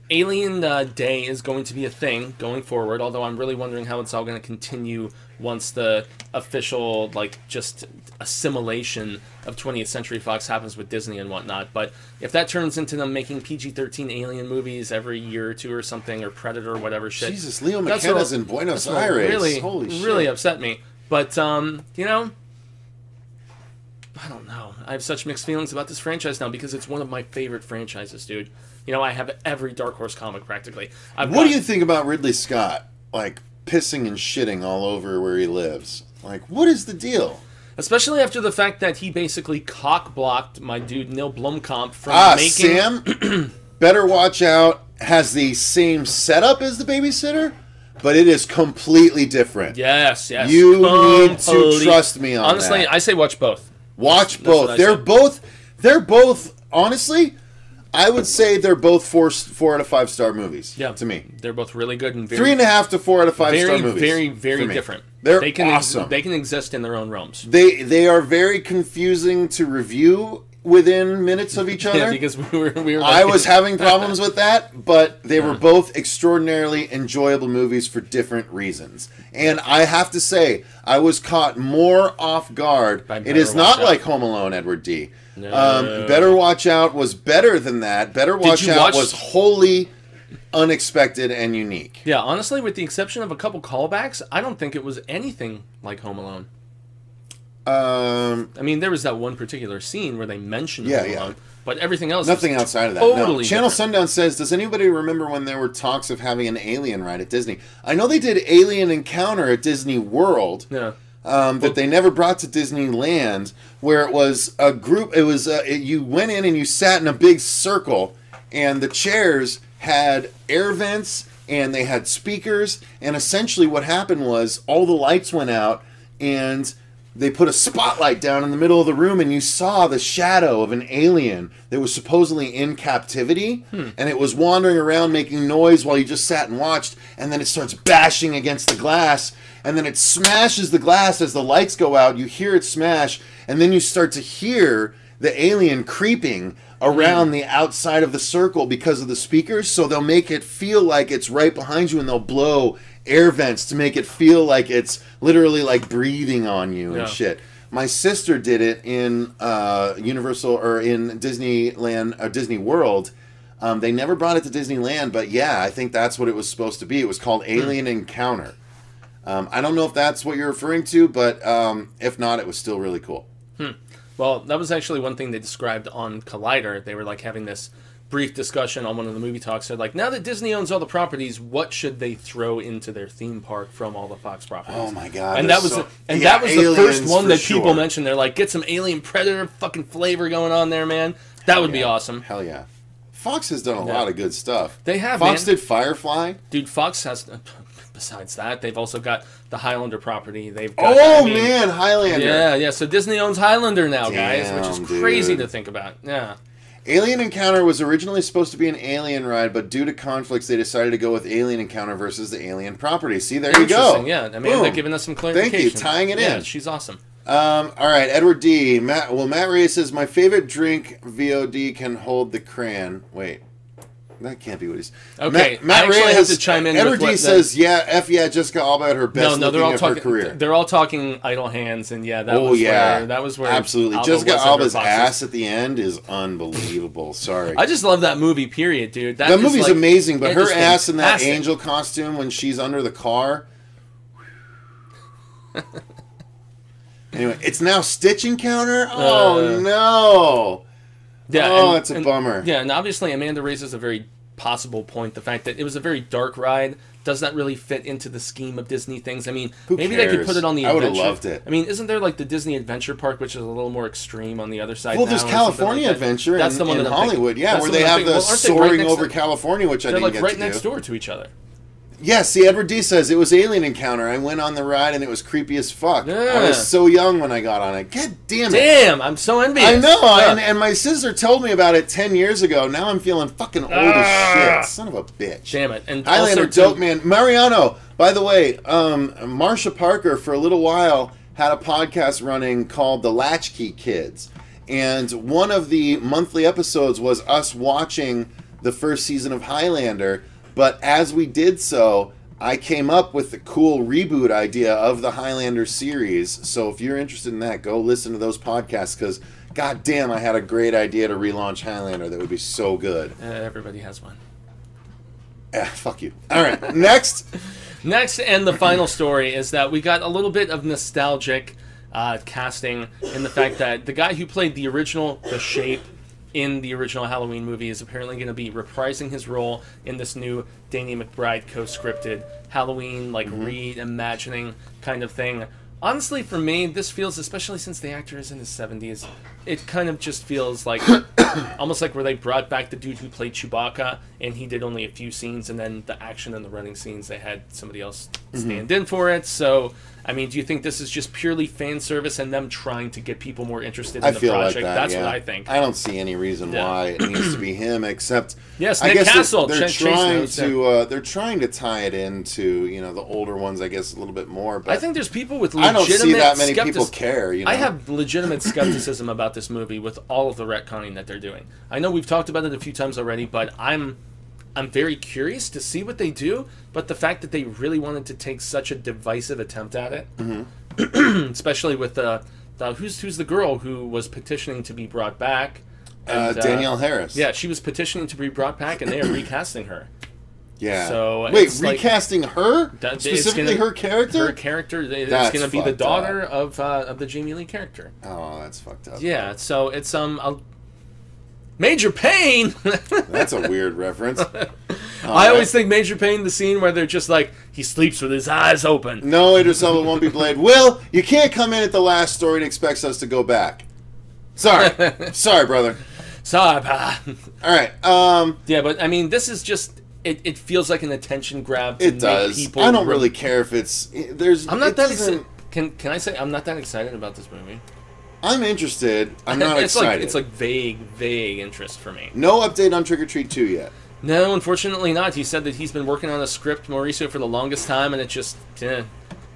Alien Day is going to be a thing going forward, although I'm really wondering how it's all going to continue once the official, like, just assimilation of 20th Century Fox happens with Disney and whatnot. But if that turns into them making PG-13 Alien movies every year or two or something, or Predator or whatever shit. Jesus, Leo McKenna's in Buenos Aires. Holy shit. Really upset me. But, you know, I don't know. I have such mixed feelings about this franchise now because it's one of my favorite franchises, dude. You know, I have every Dark Horse comic practically. What do you think about Ridley Scott, like, pissing and shitting all over where he lives? Like, what is the deal? Especially after the fact that he basically cock-blocked my dude Neil Blomkamp from making... Sam, Better Watch Out has the same setup as The Babysitter, but it is completely different. Yes. You need to trust me on that. Honestly, I say watch both. Watch both. They're both, honestly... I would say they're both 4 out of 5 star movies. Yeah, to me, they're both really good and very 3.5 to 4 out of 5 star movies. Very different. They can awesome. They can exist in their own realms. They are very confusing to review within minutes of each other. Yeah, because we were. Like, I was having problems with that, but they were both extraordinarily enjoyable movies for different reasons. And I have to say, I was caught more off guard. It is not like Home Alone, Edward D. No. Better Watch Out was better than that. Better Watch Out was wholly unexpected and unique. Yeah, honestly, with the exception of a couple callbacks, I don't think it was anything like Home Alone. I mean, there was that one particular scene where they mentioned Home Alone, but everything else... Nothing outside of that. Totally Channel Sundown says, does anybody remember when there were talks of having an Alien ride at Disney? I know they did Alien Encounter at Disney World. Yeah. That they never brought to Disneyland, where it was a group. It was you went in and you sat in a big circle, and the chairs had air vents and they had speakers. And essentially, what happened was all the lights went out, and they put a spotlight down in the middle of the room, and you saw the shadow of an alien that was supposedly in captivity, and it was wandering around making noise while you just sat and watched. And then it starts bashing against the glass. And then it smashes the glass as the lights go out. You hear it smash. And then you start to hear the alien creeping around the outside of the circle because of the speakers. So they'll make it feel like it's right behind you, and they'll blow air vents to make it feel like it's literally like breathing on you and shit. My sister did it in Universal or in Disneyland or Disney World. They never brought it to Disneyland, but yeah, I think that's what it was supposed to be. It was called Alien Encounter. I don't know if that's what you're referring to, but if not, it was still really cool. Well, that was actually one thing they described on Collider. They were like having this brief discussion on one of the movie talks. They're like, now that Disney owns all the properties, what should they throw into their theme park from all the Fox properties? Oh my god! And that was the first one that people mentioned. They're like, get some Alien Predator fucking flavor going on there, man. That would be awesome. Hell yeah! Fox has done a lot of good stuff. They have. Fox did Firefly. Dude, Fox has. Besides that, they've also got the Highlander property. They've got, man, Highlander. Yeah. So Disney owns Highlander now, guys, which is crazy to think about. Yeah. Alien Encounter was originally supposed to be an Alien ride, but due to conflicts, they decided to go with Alien Encounter versus the Alien property. See, there you go. Yeah, Amanda giving us some clarification. Thank you, tying it in. She's awesome. All right, Edward D. Matt Ray says, my favorite drink VOD can hold the crayon. Wait. That can't be what he's... Okay, Matt Ray has to chime in. Edward D says, Jessica Alba at her best they're all talking, her career. They're all talking Idle Hands, and that was where absolutely. Jessica Alba's ass at the end is unbelievable. Sorry. I just love that movie, period, dude. That movie's amazing, but her ass in that angel costume when she's under the car... Anyway, it's now Stitch Encounter? Oh, no! Yeah, it's a bummer. Yeah, and obviously Amanda raises a very possible point. The fact that it was a very dark ride does not really fit into the scheme of Disney things. I mean, maybe they could put it on the adventure. I would have loved it. I mean, isn't there like the Disney Adventure Park, which is a little more extreme on the other side? Well, there's California Adventure in Hollywood, where they have the soaring over California, which I didn't get to do. They're like right next door to each other. Yeah, see, Edward D says, it was Alien Encounter. I went on the ride and it was creepy as fuck. Yeah. I was so young when I got on it. God damn it. Damn, I'm so envious. I know, and my sister told me about it 10 years ago. Now I'm feeling fucking old as shit. Son of a bitch. Damn it. And Highlander, dope man. Mariano, by the way, Marsha Parker, for a little while, had a podcast running called The Latchkey Kids. And one of the monthly episodes was us watching the first season of Highlander, but as we did so, I came up with the cool reboot idea of the Highlander series. So if you're interested in that, go listen to those podcasts, because god damn, I had a great idea to relaunch Highlander that would be so good. Everybody has one. Fuck you. All right, next. Next, and the final story is that we got a little bit of nostalgic casting in the fact that the guy who played the Shape in the original Halloween movie is apparently going to be reprising his role in this new Danny McBride co-scripted Halloween, like, reimagining kind of thing. Honestly, for me, this feels, especially since the actor is in his 70s, it kind of just feels like, almost like where they brought back the dude who played Chewbacca, and he did only a few scenes, and then the action and the running scenes, they had somebody else stand in for it. So, I mean, do you think this is just purely fan service and them trying to get people more interested in the project? Like That's what I think. I don't see any reason why it needs to be him, except yes, I Nick guess Castle. They're trying to tie it into the older ones, I guess, a little bit more. But I think there's people with legitimate I don't see that many people care. I have legitimate skepticism about this movie with all of the retconning that they're doing. I know we've talked about it a few times already, but I'm very curious to see what they do. But the fact that they really wanted to take such a divisive attempt at it, especially with who's the girl who was petitioning to be brought back? And, Danielle Harris. Yeah, she was petitioning to be brought back, and they are recasting her. Yeah. So wait, recasting her? Specifically her character? Her character is going to be the daughter of the Jamie Lee character. Oh, that's fucked up. Yeah, so it's Major Payne. That's a weird reference. I always think Major Payne, the scene where they're just like, he sleeps with his eyes open. No, Idris Elba won't be played. Will, you can't come in at the last story and expect us to go back. Sorry. Sorry, brother. Sorry, pa. All right. Yeah, but I mean, this is just... It feels like an attention grab to it does. People... I don't really care if it's... I'm not that excited. Can I say I'm not that excited about this movie? I'm interested. I'm not excited. It's like vague interest for me. No update on Trick or Treat 2 yet. No, unfortunately not. He said that he's been working on a script, Mauricio, for the longest time, and it just...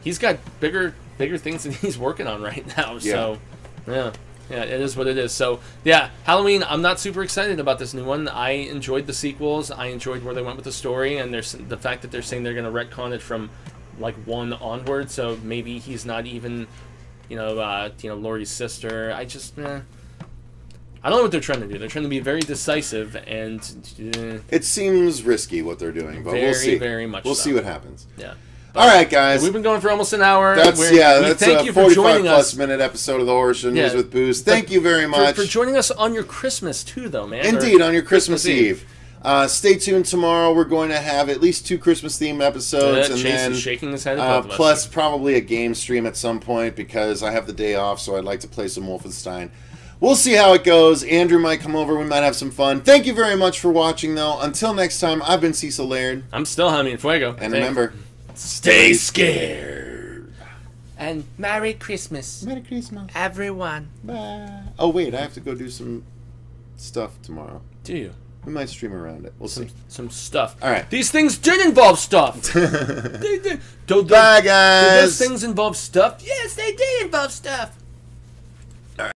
he's got bigger things that he's working on right now, so... Yeah. Yeah, it is what it is. So, yeah, Halloween, I'm not super excited about this new one. I enjoyed the sequels. I enjoyed where they went with the story, and there's the fact that they're saying they're going to retcon it from, like, 1 onward, so maybe he's not even, Laurie's sister. I just, I don't know what they're trying to do. They're trying to be very decisive, and... it seems risky what they're doing, but we'll see. Very much We'll so. see what happens. Yeah. All right, guys. We've been going for almost an hour. That's a 45-plus minute episode of the Horror Show News with Booze. Thank you very much. For joining us on your Christmas, too, though, man. Indeed, on your Christmas Eve. Stay tuned tomorrow. We're going to have at least 2 Christmas-themed episodes. And Chase then, is shaking his head above us. Plus, probably a game stream at some point, because I have the day off, so I'd like to play some Wolfenstein. We'll see how it goes. Andrew might come over. We might have some fun. Thank you very much for watching, though. Until next time, I've been Cecil Laird. I'm still Jaime Fuego. And remember... Stay scared. And Merry Christmas. Merry Christmas. Everyone. Bye. Oh, wait. I have to go do some stuff tomorrow. Do you? We might stream around it. We'll see. Some stuff. All right. These things did involve stuff. Bye, guys. Do those things involve stuff? Yes, they did involve stuff.